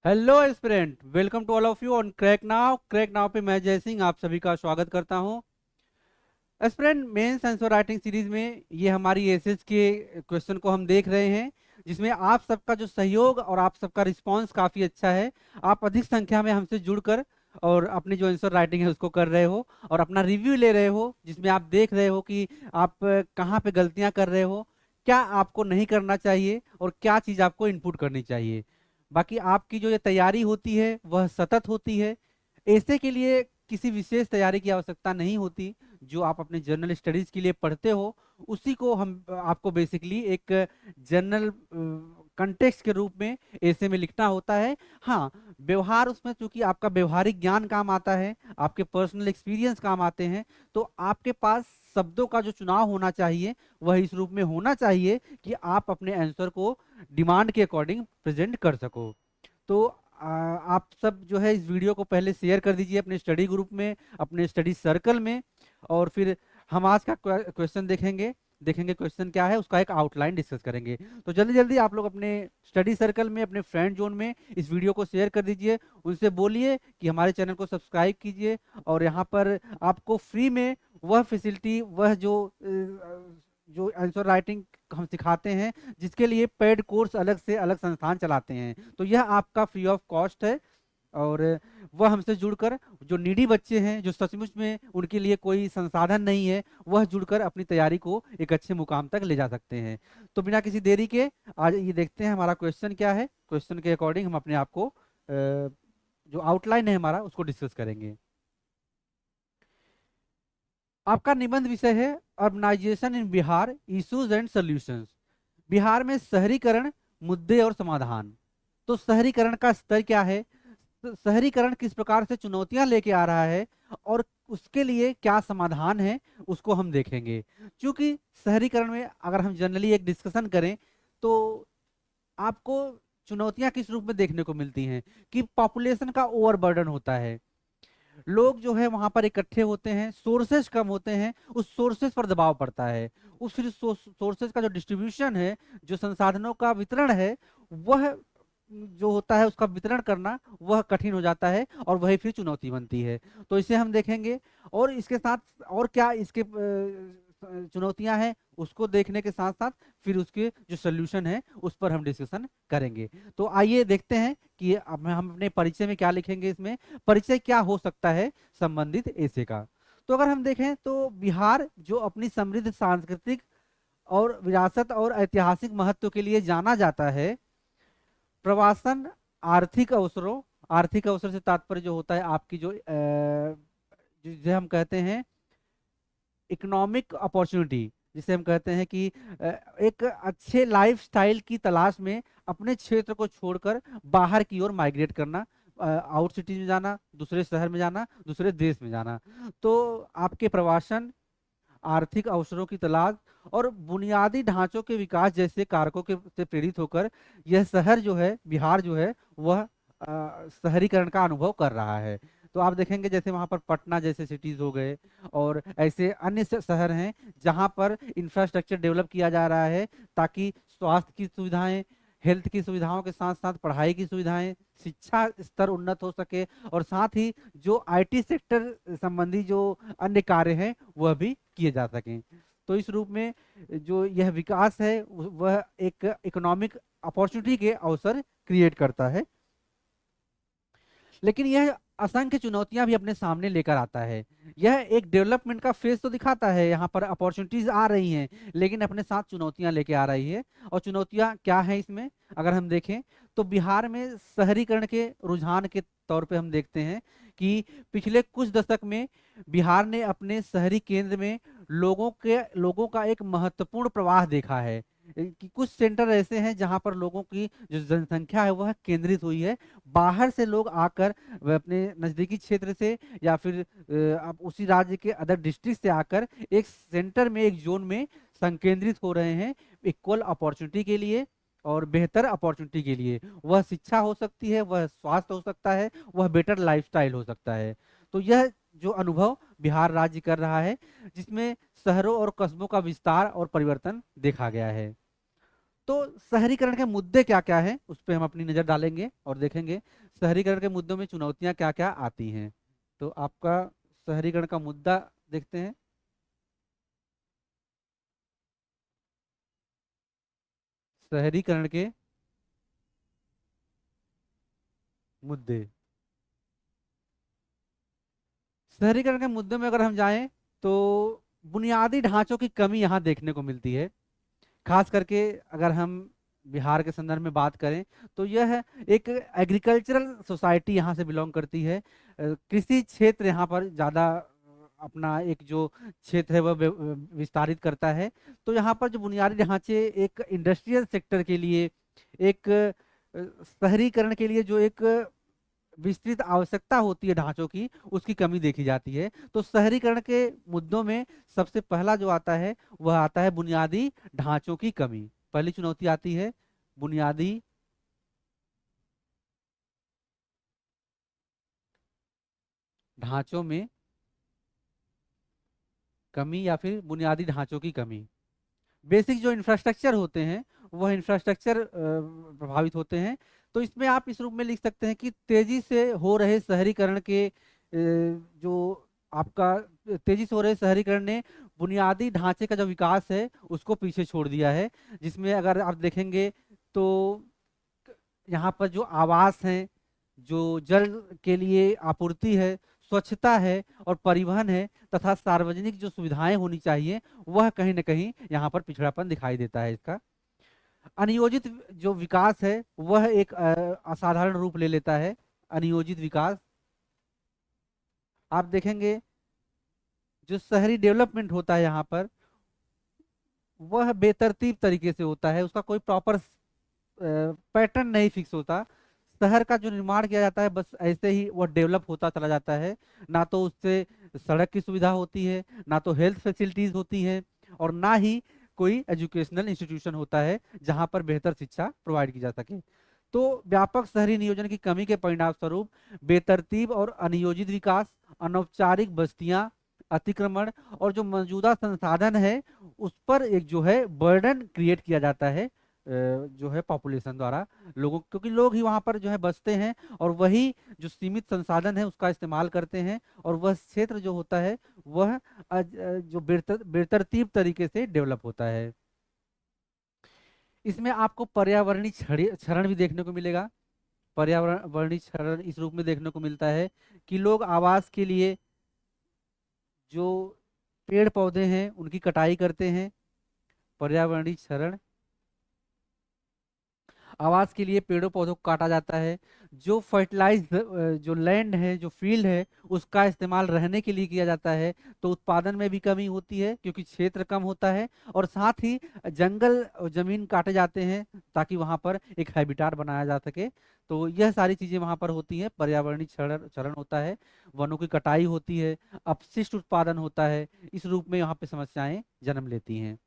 Hello aspirant, welcome to all of you on crack now पे मैं जय सिंह आप सभी का स्वागत करता हूं। Aspirant mains answer writing series में ये हमारी एसएस के क्वेश्चन को हम देख रहे हैं, जिसमें आप सबका जो सहयोग और आप सबका रिस्पांस काफी अच्छा है। आप अधिक संख्या में हमसे जुड़कर और अपनी जो आंसर राइटिंग है उसको कर रहे हो और अपना रिव्यू ले रहे हो, जिसमें आप देख रहे हो कि आप कहाँ पे गलतियां कर रहे हो, क्या आपको नहीं करना चाहिए और क्या चीज आपको इनपुट करनी चाहिए। बाकी आपकी जो ये तैयारी होती है वह सतत होती है। ऐसे के लिए किसी विशेष तैयारी की आवश्यकता नहीं होती। जो आप अपने जर्नल स्टडीज के लिए पढ़ते हो उसी को हम आपको बेसिकली एक जर्नल कंटेक्स्ट के रूप में ऐसे में लिखना होता है। हाँ, व्यवहार उसमें चूंकि आपका व्यवहारिक ज्ञान काम आता है, आपके पर्सनल एक्सपीरियंस काम आते हैं, तो आपके पास शब्दों का जो चुनाव होना चाहिए वह इस रूप में होना चाहिए कि आप अपने आंसर को डिमांड के अकॉर्डिंग प्रेजेंट कर सको। तो आप सब जो है इस वीडियो को पहले शेयर कर दीजिए अपने स्टडी ग्रुप में, अपने स्टडी सर्कल में। और फिर हम आज का क्वेश्चन देखेंगे देखेंगे क्वेश्चन क्या है, उसका एक आउटलाइन डिस्कस करेंगे। तो जल्दी जल्दी आप लोग अपने स्टडी सर्कल में, अपने फ्रेंड जोन में इस वीडियो को शेयर कर दीजिए। उनसे बोलिए कि हमारे चैनल को सब्सक्राइब कीजिए और यहाँ पर आपको फ्री में वह फैसिलिटी, वह जो आंसर राइटिंग हम सिखाते हैं, जिसके लिए पेड कोर्स अलग से अलग संस्थान चलाते हैं, तो यह आपका फ्री ऑफ कॉस्ट है। और वह हमसे जुड़कर, जो नीडी बच्चे हैं, जो सचमुच में उनके लिए कोई संसाधन नहीं है, वह जुड़कर अपनी तैयारी को एक अच्छे मुकाम तक ले जा सकते हैं। तो बिना किसी देरी के आज ये देखते हैं हमारा क्वेश्चन क्या है। क्वेश्चन के अकॉर्डिंग हम अपने आप को जो आउटलाइन है हमारा उसको डिस्कस करेंगे। आपका निबंध विषय है urbanisation in Bihar, issues and solutions. Bihar में शहरीकरण, मुद्दे और समाधान। तो शहरीकरण का स्तर क्या है, तो शहरीकरण किस प्रकार से चुनौतियां लेके आ रहा है और उसके लिए क्या समाधान है, उसको हम देखेंगे। क्योंकि शहरीकरण में अगर हम जनरली एक डिस्कशन करें तो आपको चुनौतियां किस रूप में देखने को मिलती हैं कि पॉपुलेशन का ओवरबर्डन होता है। लोग जो है वहां पर इकट्ठे होते हैं, सोर्सेज कम होते हैं, उस सोर्सेज पर दबाव पड़ता है। उस फिर सोर्सेज का जो डिस्ट्रीब्यूशन है, जो संसाधनों का वितरण है, वह जो होता है उसका वितरण करना वह कठिन हो जाता है और वही फिर चुनौती बनती है। तो इसे हम देखेंगे और इसके साथ और क्या इसके चुनौतियां हैं उसको देखने के साथ साथ फिर उसके जो सोल्यूशन है उस पर हम डिस्कशन करेंगे। तो आइए देखते हैं कि अब हम अपने परिचय में क्या लिखेंगे। इसमें परिचय क्या हो सकता है संबंधित ऐसे का। तो अगर हम देखें तो बिहार जो अपनी समृद्ध सांस्कृतिक और विरासत और ऐतिहासिक महत्व के लिए जाना जाता है, प्रवासन, आर्थिक अवसर से तात्पर्य जो होता है आपकी जो जिसे हम कहते हैं इकोनॉमिक अपॉर्चुनिटी, जिसे हम कहते हैं कि अ, एक अच्छे लाइफस्टाइल की तलाश में अपने क्षेत्र को छोड़कर बाहर की ओर माइग्रेट करना, आउट सिटी में जाना, दूसरे शहर में जाना, दूसरे देश में जाना। तो आपके प्रवासन, आर्थिक अवसरों की तलाश और बुनियादी ढांचों के विकास जैसे कारकों के से प्रेरित होकर यह शहर जो है, बिहार जो है, वह शहरीकरण का अनुभव कर रहा है। तो आप देखेंगे जैसे वहां पर पटना जैसे सिटीज हो गए और ऐसे अन्य शहर हैं जहां पर इंफ्रास्ट्रक्चर डेवलप किया जा रहा है, ताकि स्वास्थ्य की सुविधाएं, हेल्थ की सुविधाओं के साथ साथ पढ़ाई की सुविधाएं, शिक्षा स्तर उन्नत हो सके और साथ ही जो आईटी सेक्टर संबंधी जो अन्य कार्य हैं वह भी किए जा सकें। तो इस रूप में जो यह विकास है वह एक इकोनॉमिक अपॉर्चुनिटी के अवसर क्रिएट करता है। लेकिन यह असंख्य चुनौतियां भी अपने सामने लेकर आता है। यह एक डेवलपमेंट का फेज तो दिखाता है, यहाँ पर अपॉर्चुनिटीज आ रही हैं, लेकिन अपने साथ चुनौतियां लेके आ रही है। और चुनौतियां क्या है इसमें अगर हम देखें तो बिहार में शहरीकरण के रुझान के तौर पे हम देखते हैं कि पिछले कुछ दशक में बिहार ने अपने शहरी केंद्र में लोगों का एक महत्वपूर्ण प्रवाह देखा है। कि कुछ सेंटर ऐसे हैं जहां पर लोगों की जो जनसंख्या है वह केंद्रित हुई है। बाहर से लोग आकर वह अपने नजदीकी क्षेत्र से या फिर आप उसी राज्य के अदर डिस्ट्रिक्ट से आकर एक सेंटर में, एक जोन में संकेंद्रित हो रहे हैं, इक्वल अपॉर्चुनिटी के लिए और बेहतर अपॉर्चुनिटी के लिए। वह शिक्षा हो सकती है, वह स्वास्थ्य हो सकता है, वह बेटर लाइफस्टाइल हो सकता है। तो यह जो अनुभव बिहार राज्य कर रहा है, जिसमें शहरों और कस्बों का विस्तार और परिवर्तन देखा गया है। तो शहरीकरण के मुद्दे क्या क्या हैं उस पर हम अपनी नजर डालेंगे और देखेंगे शहरीकरण के मुद्दों में चुनौतियां क्या क्या आती हैं। तो आपका शहरीकरण का मुद्दा देखते हैं। शहरीकरण के मुद्दे। शहरीकरण के मुद्दे में अगर हम जाएं तो बुनियादी ढांचों की कमी यहाँ देखने को मिलती है। खास करके अगर हम बिहार के संदर्भ में बात करें तो यह एक एग्रीकल्चरल सोसाइटी यहाँ से बिलोंग करती है। कृषि क्षेत्र यहाँ पर ज़्यादा अपना एक जो क्षेत्र है वह विस्तारित करता है। तो यहाँ पर जो बुनियादी ढांचे एक इंडस्ट्रियल सेक्टर के लिए, एक शहरीकरण के लिए जो एक विस्तृत आवश्यकता होती है ढांचों की, उसकी कमी देखी जाती है। तो शहरीकरण के मुद्दों में सबसे पहला जो आता है वह आता है बुनियादी ढांचों की कमी। पहली चुनौती आती है बुनियादी ढांचों में कमी या फिर बुनियादी ढांचों की कमी। बेसिक जो इंफ्रास्ट्रक्चर होते हैं वह इंफ्रास्ट्रक्चर प्रभावित होते हैं। तो इसमें आप इस रूप में लिख सकते हैं कि तेजी से हो रहे शहरीकरण के जो आपका तेजी से हो रहे शहरीकरण ने बुनियादी ढांचे का जो विकास है उसको पीछे छोड़ दिया है। जिसमें अगर आप देखेंगे तो यहाँ पर जो आवास हैं, जो जल के लिए आपूर्ति है, स्वच्छता है और परिवहन है तथा सार्वजनिक जो सुविधाएं होनी चाहिए, वह कहीं ना कहीं यहाँ पर पिछड़ापन दिखाई देता है। इसका अनियोजित जो विकास है वह एक असाधारण रूप ले लेता है। अनियोजित विकास आप देखेंगे जो शहरी डेवलपमेंट होता है यहाँ पर वह बेतरतीब तरीके से होता है। उसका कोई प्रॉपर पैटर्न नहीं फिक्स होता। शहर का जो निर्माण किया जाता है बस ऐसे ही वो डेवलप होता चला जाता है। ना तो उससे सड़क की सुविधा होती है, ना तो हेल्थ फैसिलिटीज होती है, और ना ही कोई एजुकेशनल इंस्टीट्यूशन होता है जहां पर बेहतर शिक्षा प्रोवाइड की जा सके। तो व्यापक शहरी नियोजन की कमी के परिणाम स्वरूप बेतरतीब और अनियोजित विकास, अनौपचारिक बस्तियां, अतिक्रमण और जो मौजूदा संसाधन है उस पर एक जो है बर्डन क्रिएट किया जाता है जो है पॉपुलेशन द्वारा लोगों, क्योंकि लोग ही वहां पर जो है बसते हैं और वही जो सीमित संसाधन है उसका इस्तेमाल करते हैं, और वह क्षेत्र जो होता है वह जो बेतरतीब तरीके से डेवलप होता है। इसमें आपको पर्यावरणीय क्षरण भी देखने को मिलेगा। पर्यावरणीय क्षरण इस रूप में देखने को मिलता है कि लोग आवास के लिए जो पेड़ पौधे हैं उनकी कटाई करते हैं। पर्यावरणीय क्षरण, आवास के लिए पेड़ों पौधों को काटा जाता है। जो फर्टिलाइज जो लैंड है, जो फील्ड है, उसका इस्तेमाल रहने के लिए किया जाता है। तो उत्पादन में भी कमी होती है क्योंकि क्षेत्र कम होता है, और साथ ही जंगल और जमीन काटे जाते हैं ताकि वहां पर एक हैबिटाट बनाया जा सके। तो यह सारी चीजें वहां पर होती हैं। पर्यावरणीय क्षरण क्षरण होता है, वनों की कटाई होती है, अपशिष्ट उत्पादन होता है। इस रूप में यहाँ पे समस्याएं जन्म लेती हैं।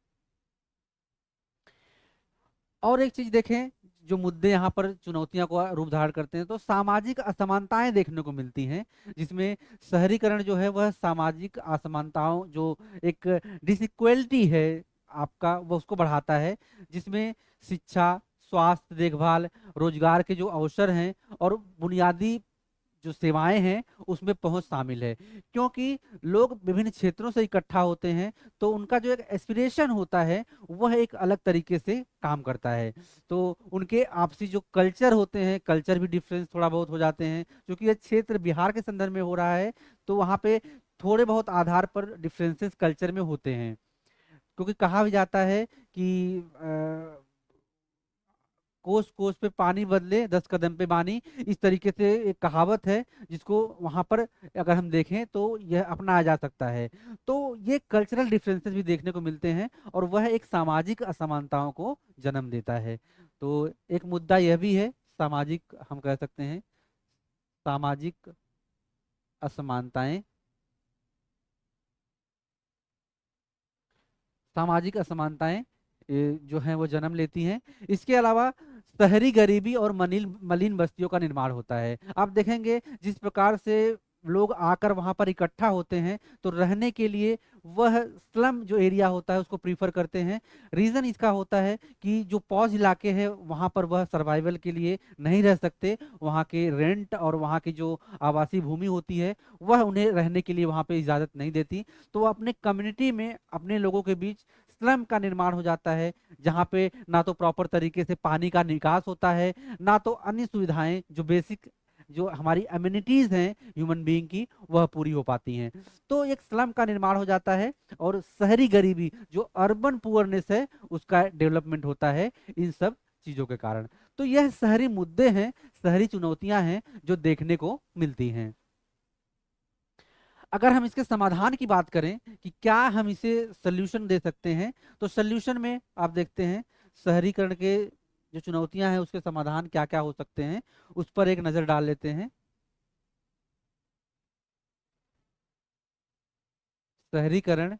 और एक चीज देखें, जो मुद्दे यहाँ पर चुनौतियां को रूप धारण करते हैं तो सामाजिक असमानताएं देखने को मिलती हैं। जिसमें शहरीकरण जो है वह सामाजिक असमानताओं, जो एक डिसइक्वलिटी है आपका, वह उसको बढ़ाता है। जिसमें शिक्षा, स्वास्थ्य देखभाल, रोजगार के जो अवसर हैं और बुनियादी जो सेवाएं हैं उसमें पहुंच शामिल है। क्योंकि लोग विभिन्न क्षेत्रों से इकट्ठा होते हैं तो उनका जो एक एस्पिरेशन होता है वह एक अलग तरीके से काम करता है। तो उनके आपसी जो कल्चर होते हैं, कल्चर भी डिफरेंस थोड़ा बहुत हो जाते हैं। क्योंकि यह क्षेत्र बिहार के संदर्भ में हो रहा है तो वहाँ पे थोड़े बहुत आधार पर डिफरेंसेस कल्चर में होते हैं। क्योंकि कहा भी जाता है कि कोस कोस पे पानी बदले 10 कदम पे बानी, इस तरीके से एक कहावत है जिसको वहां पर अगर हम देखें तो यह अपनाया जा सकता है। तो ये कल्चरल डिफरेंसेस भी देखने को मिलते हैं और वह एक सामाजिक असमानताओं को जन्म देता है। तो एक मुद्दा यह भी है, सामाजिक हम कह सकते हैं, सामाजिक असमानताएं, सामाजिक असमानताएं जो हैं वो जन्म लेती हैं। इसके अलावा शहरी गरीबी और मलिन मलिन बस्तियों का निर्माण होता है। आप देखेंगे जिस प्रकार से लोग आकर वहां पर इकट्ठा होते हैं तो रहने के लिए वह स्लम जो एरिया होता है उसको प्रीफर करते हैं। रीजन इसका होता है कि जो पॉज इलाके हैं वहां पर वह सर्वाइवल के लिए नहीं रह सकते, वहां के रेंट और वहां की जो आवासीय भूमि होती है वह उन्हें रहने के लिए वहां पे इजाजत नहीं देती। तो वो अपने कम्युनिटी में अपने लोगों के बीच स्लम का निर्माण हो जाता है, जहाँ पे ना तो प्रॉपर तरीके से पानी का निकास होता है, ना तो अन्य सुविधाएं जो बेसिक जो हमारी अम्यूनिटीज हैं ह्यूमन बीइंग की वह पूरी हो पाती हैं। तो एक स्लम का निर्माण हो जाता है और शहरी गरीबी जो अर्बन पुअरनेस है उसका डेवलपमेंट होता है इन सब चीजों के कारण। तो यह शहरी मुद्दे हैं, शहरी चुनौतियां हैं जो देखने को मिलती हैं। अगर हम इसके समाधान की बात करें कि क्या हम इसे सोल्यूशन दे सकते हैं, तो सोल्यूशन में आप देखते हैं शहरीकरण के जो चुनौतियां हैं उसके समाधान क्या क्या हो सकते हैं, उस पर एक नजर डाल लेते हैं। शहरीकरण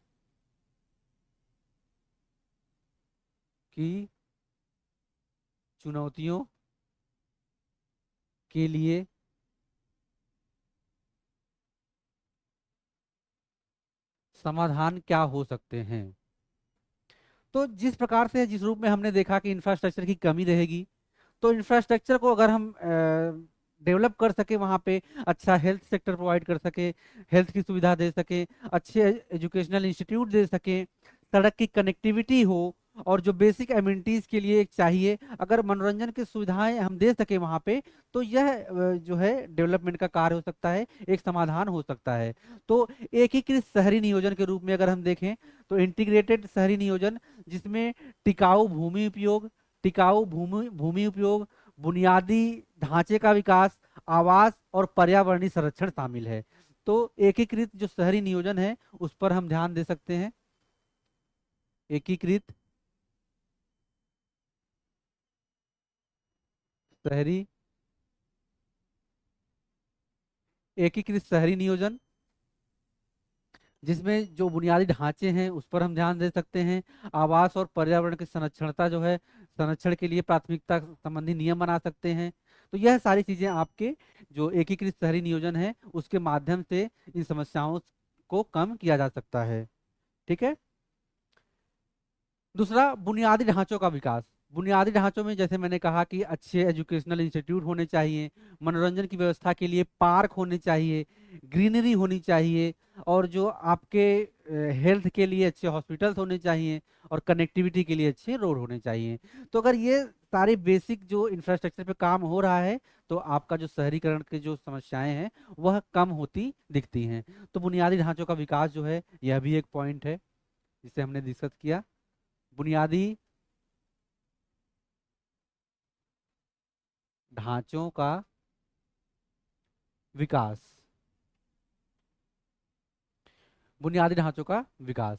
की चुनौतियों के लिए समाधान क्या हो सकते हैं। तो जिस प्रकार से जिस रूप में हमने देखा कि इंफ्रास्ट्रक्चर की कमी रहेगी, तो इंफ्रास्ट्रक्चर को अगर हम डेवलप कर सके, वहाँ पे अच्छा हेल्थ सेक्टर प्रोवाइड कर सके, हेल्थ की सुविधा दे सके, अच्छे एजुकेशनल इंस्टीट्यूट दे सके, सड़क की कनेक्टिविटी हो, और जो बेसिक एमिनिटीज के लिए चाहिए अगर मनोरंजन की सुविधाएं हम दे सके वहाँ पे, तो यह जो है डेवलपमेंट का कार्य हो सकता है, एक समाधान हो सकता है। तो एकीकृत शहरी नियोजन के रूप में अगर हम देखें तो इंटीग्रेटेड शहरी नियोजन, जिसमें टिकाऊ भूमि उपयोग, टिकाऊ भूमि भूमि उपयोग, बुनियादी ढांचे का विकास, आवास और पर्यावरणीय संरक्षण शामिल है। तो एकीकृत जो शहरी नियोजन है उस पर हम ध्यान दे सकते हैं। एकीकृत शहरी एकीकृत शहरी नियोजन, जिसमें जो बुनियादी ढांचे हैं उस पर हम ध्यान दे सकते हैं। आवास और पर्यावरण की संरक्षणता जो है, संरक्षण के लिए प्राथमिकता संबंधी नियम बना सकते हैं। तो यह सारी चीजें आपके जो एकीकृत शहरी नियोजन है उसके माध्यम से इन समस्याओं को कम किया जा सकता है। ठीक है। दूसरा, बुनियादी ढांचों का विकास। बुनियादी ढांचों में जैसे मैंने कहा कि अच्छे एजुकेशनल इंस्टीट्यूट होने चाहिए, मनोरंजन की व्यवस्था के लिए पार्क होने चाहिए, ग्रीनरी होनी चाहिए, और जो आपके हेल्थ के लिए अच्छे हॉस्पिटल्स होने चाहिए, और कनेक्टिविटी के लिए अच्छे रोड होने चाहिए। तो अगर ये सारे बेसिक जो इंफ्रास्ट्रक्चर पे काम हो रहा है तो आपका जो शहरीकरण की जो समस्याएं हैं वह कम होती दिखती हैं। तो बुनियादी ढांचों का विकास जो है यह भी एक पॉइंट है जिसे हमने डिस्कस किया। बुनियादी ढांचों का विकास, बुनियादी ढांचों का विकास।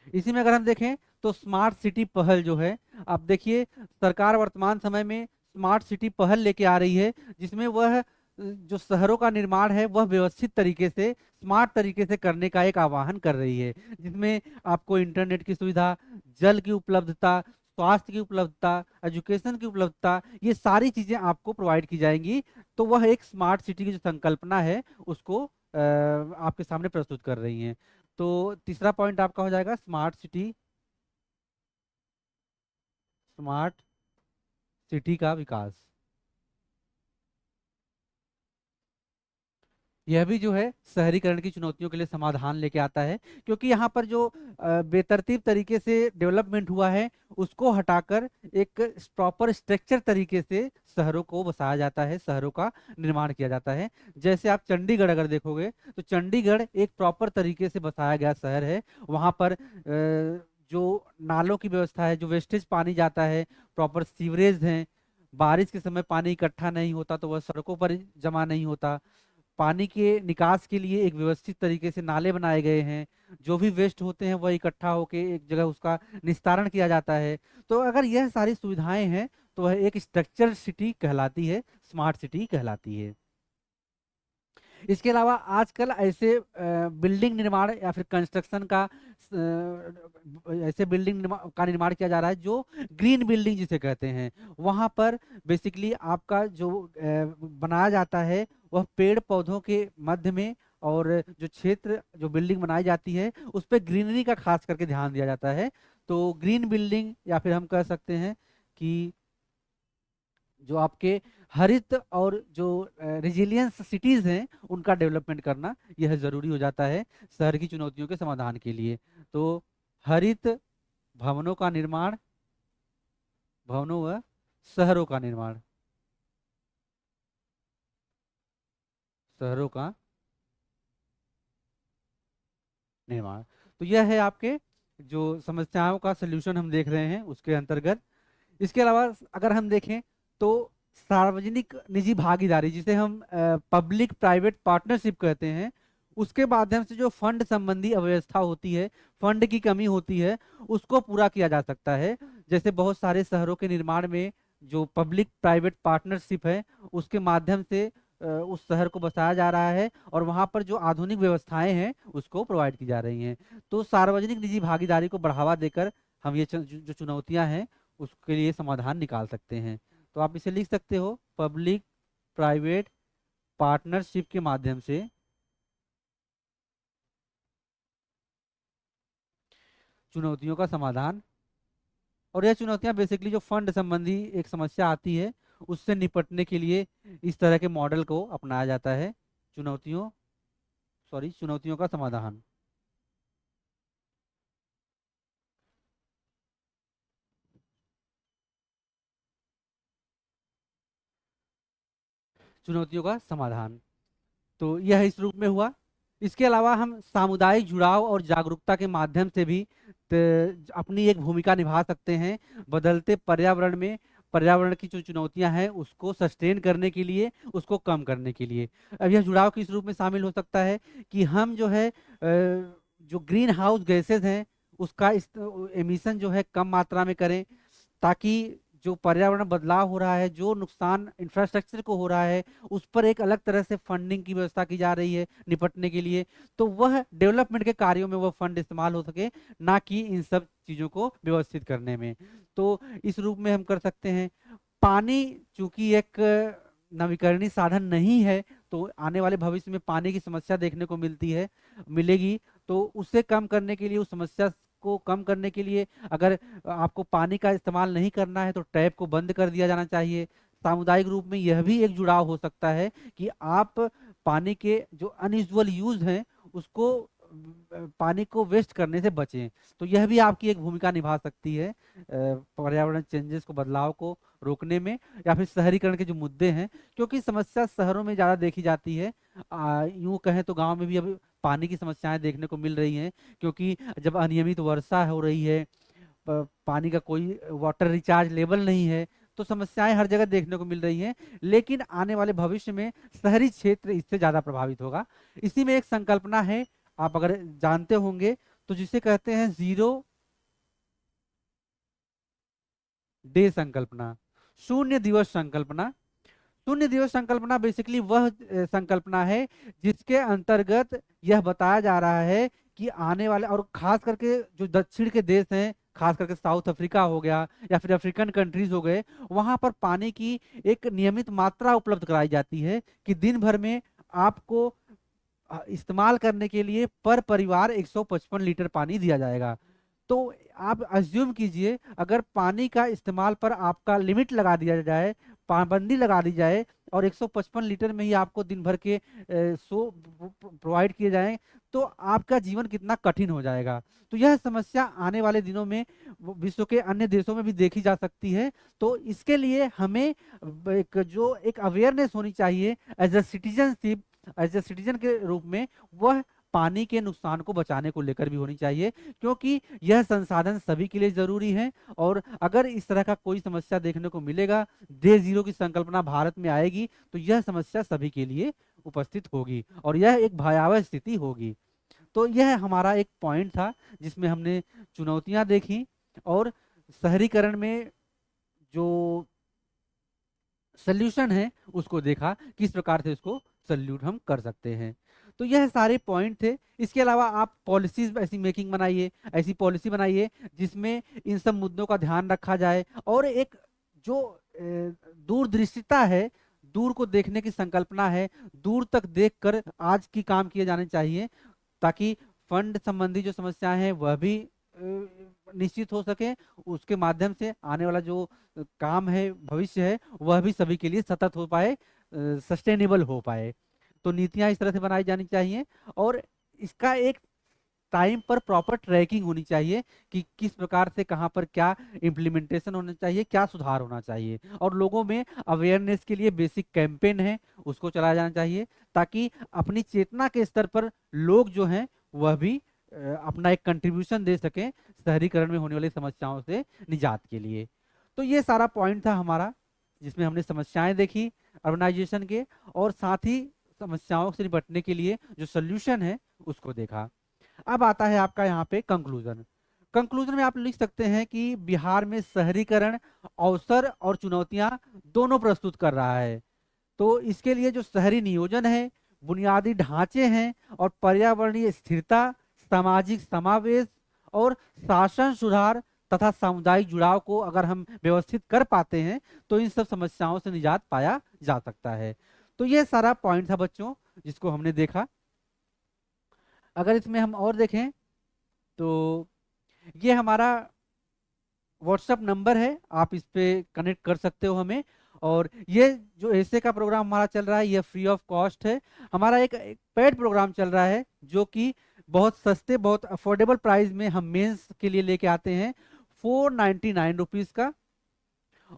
इसी में अगर हम देखें तो स्मार्ट सिटी पहल जो है, आप देखिए सरकार वर्तमान समय में स्मार्ट सिटी पहल लेके आ रही है, जिसमें वह जो शहरों का निर्माण है वह व्यवस्थित तरीके से स्मार्ट तरीके से करने का एक आह्वान कर रही है, जिसमें आपको इंटरनेट की सुविधा, जल की उपलब्धता, स्वास्थ्य की उपलब्धता, एजुकेशन की उपलब्धता, ये सारी चीजें आपको प्रोवाइड की जाएंगी। तो वह एक स्मार्ट सिटी की जो संकल्पना है उसको आपके सामने प्रस्तुत कर रही हैं। तो तीसरा पॉइंट आपका हो जाएगा स्मार्ट सिटी, स्मार्ट सिटी का विकास। यह भी जो है शहरीकरण की चुनौतियों के लिए समाधान लेके आता है, क्योंकि यहाँ पर जो बेतरतीब तरीके से डेवलपमेंट हुआ है उसको हटाकर एक प्रॉपर स्ट्रक्चर तरीके से शहरों को बसाया जाता है, शहरों का निर्माण किया जाता है। जैसे आप चंडीगढ़ अगर देखोगे तो चंडीगढ़ एक प्रॉपर तरीके से बसाया गया शहर है। वहाँ पर जो नालों की व्यवस्था है, जो वेस्टेज पानी जाता है, प्रॉपर सीवरेज है, बारिश के समय पानी इकट्ठा नहीं होता तो वह सड़कों पर जमा नहीं होता, पानी के निकास के लिए एक व्यवस्थित तरीके से नाले बनाए गए हैं, जो भी वेस्ट होते हैं वह इकट्ठा होके एक जगह उसका निस्तारण किया जाता है। तो अगर यह सारी सुविधाएं हैं तो वह एक स्ट्रक्चर सिटी कहलाती है, स्मार्ट सिटी कहलाती है। इसके अलावा आजकल ऐसे बिल्डिंग निर्माण या फिर कंस्ट्रक्शन का ऐसे बिल्डिंग का निर्माण किया जा रहा है जो ग्रीन बिल्डिंग जिसे कहते हैं। वहां पर बेसिकली आपका जो बनाया जाता है वह पेड़ पौधों के मध्य में, और जो क्षेत्र जो बिल्डिंग बनाई जाती है उस पर ग्रीनरी का खास करके ध्यान दिया जाता है। तो ग्रीन बिल्डिंग या फिर हम कह सकते हैं कि जो आपके हरित और जो रिजिलियंस सिटीज हैं उनका डेवलपमेंट करना यह जरूरी हो जाता है शहर की चुनौतियों के समाधान के लिए। तो हरित भवनों का निर्माण, भवनों व शहरों का निर्माण, शहरों का निर्माण, तो यह है आपके जो समस्याओं का सलूशन हम देख रहे हैं उसके अंतर्गत। इसके अलावा अगर हम देखें तो सार्वजनिक निजी भागीदारी जिसे हम पब्लिक प्राइवेट पार्टनरशिप कहते हैं, उसके माध्यम से जो फंड संबंधी अव्यवस्था होती है, फंड की कमी होती है, उसको पूरा किया जा सकता है। जैसे बहुत सारे शहरों के निर्माण में जो पब्लिक प्राइवेट पार्टनरशिप है उसके माध्यम से उस शहर को बसाया जा रहा है और वहां पर जो आधुनिक व्यवस्थाएं हैं उसको प्रोवाइड की जा रही हैं। तो सार्वजनिक निजी भागीदारी को बढ़ावा देकर हम ये जो चुनौतियां हैं उसके लिए समाधान निकाल सकते हैं। तो आप इसे लिख सकते हो, पब्लिक प्राइवेट पार्टनरशिप के माध्यम से चुनौतियों का समाधान। और यह चुनौतियां बेसिकली जो फंड संबंधी एक समस्या आती है उससे निपटने के लिए इस तरह के मॉडल को अपनाया जाता है। चुनौतियों चुनौतियों का समाधान। चुनौतियों का समाधान, तो यह इस रूप में हुआ। इसके अलावा हम सामुदायिक जुड़ाव और जागरूकता के माध्यम से भी अपनी एक भूमिका निभा सकते हैं बदलते पर्यावरण में। पर्यावरण की जो चुनौतियां हैं उसको सस्टेन करने के लिए, उसको कम करने के लिए। अब यह जुड़ाव किस रूप में शामिल हो सकता है कि हम जो है जो ग्रीन हाउस गैसेज हैं उसका एमिशन जो है कम मात्रा में करें, ताकि जो पर्यावरण बदलाव हो रहा है, जो नुकसान इंफ्रास्ट्रक्चर को हो रहा है, उस पर एक अलग तरह से फंडिंग की व्यवस्था की जा रही है निपटने के लिए। तो वह डेवलपमेंट के कार्यों में वह फंड इस्तेमाल हो सके, ना कि इन सब चीजों को व्यवस्थित करने में। तो इस रूप में हम कर सकते हैं। पानी चूंकि एक नवीकरणीय साधन नहीं है, तो आने वाले भविष्य में पानी की समस्या देखने को मिलेगी। तो उसे कम करने के लिए, उस समस्या को कम करने के लिए, अगर आपको पानी का इस्तेमाल नहीं करना है तो टैप को बंद कर दिया जाना चाहिए। सामुदायिक रूप में यह भी एक जुड़ाव हो सकता है कि आप पानी के जो अनयूजुअल यूज हैं उसको पानी को वेस्ट करने से बचें। तो यह भी आपकी एक भूमिका निभा सकती है पर्यावरण चेंजेस को, बदलाव को रोकने में। या फिर शहरीकरण के जो मुद्दे हैं, क्योंकि समस्या शहरों में ज़्यादा देखी जाती है, यूं कहें तो गांव में भी अभी पानी की समस्याएं देखने को मिल रही हैं, क्योंकि जब अनियमित वर्षा हो रही है, पानी का कोई वाटर रिचार्ज लेवल नहीं है, तो समस्याएं हर जगह देखने को मिल रही हैं। लेकिन आने वाले भविष्य में शहरी क्षेत्र इससे ज्यादा प्रभावित होगा। इसी में एक संकल्पना है, आप अगर जानते होंगे, तो जिसे कहते हैं जीरो डे संकल्पना, शून्य दिवस संकल्पना। शून्य दिवस संकल्पना बेसिकली वह संकल्पना है जिसके अंतर्गत यह बताया जा रहा है कि आने वाले, और खास करके जो दक्षिण के देश हैं, खास करके साउथ अफ्रीका हो गया या फिर अफ्रीकन कंट्रीज हो गए, वहां पर पानी की एक नियमित मात्रा उपलब्ध कराई जाती है कि दिन भर में आपको इस्तेमाल करने के लिए पर परिवार 155 लीटर पानी दिया जाएगा। तो आप अज्यूम कीजिए, अगर पानी का इस्तेमाल पर आपका लिमिट लगा दिया जाए, पाबंदी लगा दी जाए, और 155 लीटर में ही आपको दिन भर के सो प्रोवाइड किए जाएं, तो आपका जीवन कितना कठिन हो जाएगा। तो यह समस्या आने वाले दिनों में विश्व के अन्य देशों में भी देखी जा सकती है। तो इसके लिए हमें एक अवेयरनेस होनी चाहिए as a citizenship, as a citizen के रूप में, वह पानी के नुकसान को बचाने को लेकर भी होनी चाहिए, क्योंकि यह संसाधन सभी के लिए जरूरी है। और अगर इस तरह का कोई समस्या देखने को मिलेगा, डे जीरो की संकल्पना भारत में आएगी, तो यह समस्या सभी के लिए उपस्थित होगी और यह एक भयावह स्थिति होगी। तो यह हमारा एक पॉइंट था जिसमें हमने चुनौतियां देखी और शहरीकरण में जो सल्यूशन है उसको देखा, किस प्रकार से इसको सल्यूट हम कर सकते हैं। तो यह सारे पॉइंट थे। इसके अलावा आप पॉलिसीज ऐसी मेकिंग बनाइए, ऐसी पॉलिसी बनाइए जिसमें इन सब मुद्दों का ध्यान रखा जाए, और एक जो दूरदृष्टिता है, दूर को देखने की संकल्पना है, दूर तक देखकर आज की काम किए जाने चाहिए, ताकि फंड संबंधी जो समस्याएं हैं वह भी निश्चित हो सके, उसके माध्यम से आने वाला जो काम है, भविष्य है, वह भी सभी के लिए सतत हो पाए, सस्टेनेबल हो पाए। तो नीतियां इस तरह से बनाई जानी चाहिए, और इसका एक टाइम पर प्रॉपर ट्रैकिंग होनी चाहिए कि किस प्रकार से कहां पर क्या इम्प्लीमेंटेशन होना चाहिए, क्या सुधार होना चाहिए, और लोगों में अवेयरनेस के लिए बेसिक कैंपेन है उसको चलाया जाना चाहिए, ताकि अपनी चेतना के स्तर पर लोग जो हैं वह भी अपना एक कंट्रीब्यूशन दे सकें शहरीकरण में होने वाली समस्याओं से निजात के लिए। तो ये सारा पॉइंट था हमारा, जिसमें हमने समस्याएं देखी अर्बनाइजेशन के, और साथ ही समस्याओं से निपटने के लिए जो सोल्यूशन है उसको देखा। अब आता है आपका यहाँ पे कंक्लूजन। कंक्लूजन में आप लिख सकते हैं कि बिहार में शहरीकरण अवसर और चुनौतियां दोनों प्रस्तुत कर रहा है। तो इसके लिए जो शहरी नियोजन है, बुनियादी ढांचे हैं, और पर्यावरणीय स्थिरता, सामाजिक समावेश और शासन सुधार तथा सामुदायिक जुड़ाव को अगर हम व्यवस्थित कर पाते हैं तो इन सब समस्याओं से निजात पाया जा सकता है। तो ये सारा पॉइंट था बच्चों जिसको हमने देखा। अगर इसमें हम और देखें तो ये हमारा व्हाट्सएप नंबर है, आप इस पे कनेक्ट कर सकते हो हमें। और ये जो ऐसे का प्रोग्राम हमारा चल रहा है ये फ्री ऑफ कॉस्ट है। हमारा एक पेड प्रोग्राम चल रहा है जो कि बहुत सस्ते, बहुत अफोर्डेबल प्राइस में हम मेंस के लिए लेके आते हैं, 499 रुपीज का।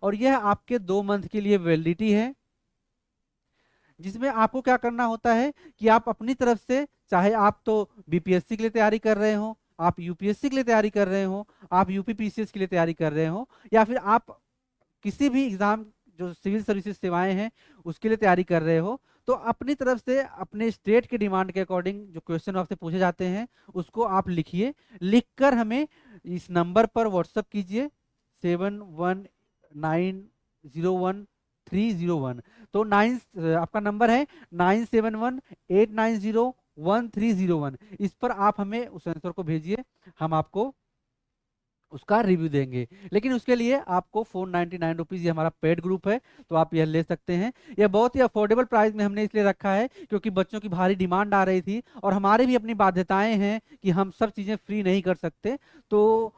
और यह आपके 2 मंथ के लिए वैलिडिटी है, जिसमें आपको क्या करना होता है कि आप अपनी तरफ से, चाहे आप तो बीपीएससी के लिए तैयारी कर रहे हो, आप यूपीएससी के लिए तैयारी कर रहे हो, आप यूपीपीसीएस के लिए तैयारी कर रहे हो, या फिर आप किसी भी एग्जाम जो सिविल सर्विसेज सेवाएं हैं उसके लिए तैयारी कर रहे हो, तो अपनी तरफ से अपने स्टेट के डिमांड के अकॉर्डिंग जो क्वेश्चन आपसे पूछे जाते हैं उसको आप लिखिए, लिखकर हमें इस नंबर पर व्हाट्सअप कीजिए 71901301। तो आपका नंबर है 9718901301। इस पर आप हमें उस आंसर को भेजिए, हम आपको उसका रिव्यू देंगे। लेकिन उसके लिए आपको 499 रुपीज, ये हमारा पेड ग्रुप है, तो आप यह ले सकते हैं। यह बहुत ही अफोर्डेबल प्राइस में हमने इसलिए रखा है क्योंकि बच्चों की भारी डिमांड आ रही थी, और हमारे भी अपनी बाध्यताएं हैं कि हम सब चीज़ें फ्री नहीं कर सकते। तो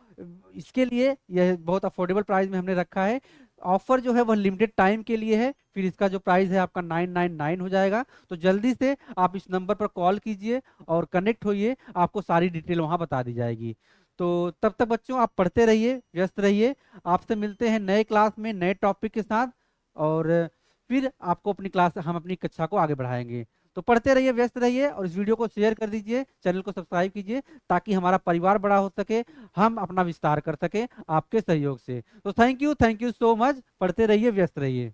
इसके लिए यह बहुत अफोर्डेबल प्राइस में हमने रखा है। ऑफर जो है वह लिमिटेड टाइम के लिए है, फिर इसका जो प्राइस है आपका 999 हो जाएगा। तो जल्दी से आप इस नंबर पर कॉल कीजिए और कनेक्ट होइए, आपको सारी डिटेल वहां बता दी जाएगी। तो तब तक बच्चों आप पढ़ते रहिए, व्यस्त रहिए। आपसे मिलते हैं नए क्लास में नए टॉपिक के साथ, और फिर आपको अपनी क्लास, हम अपनी कक्षा को आगे बढ़ाएंगे। तो पढ़ते रहिए, व्यस्त रहिए, और इस वीडियो को शेयर कर दीजिए, चैनल को सब्सक्राइब कीजिए, ताकि हमारा परिवार बड़ा हो सके, हम अपना विस्तार कर सके आपके सहयोग से। तो थैंक यू सो मच। पढ़ते रहिए, व्यस्त रहिए।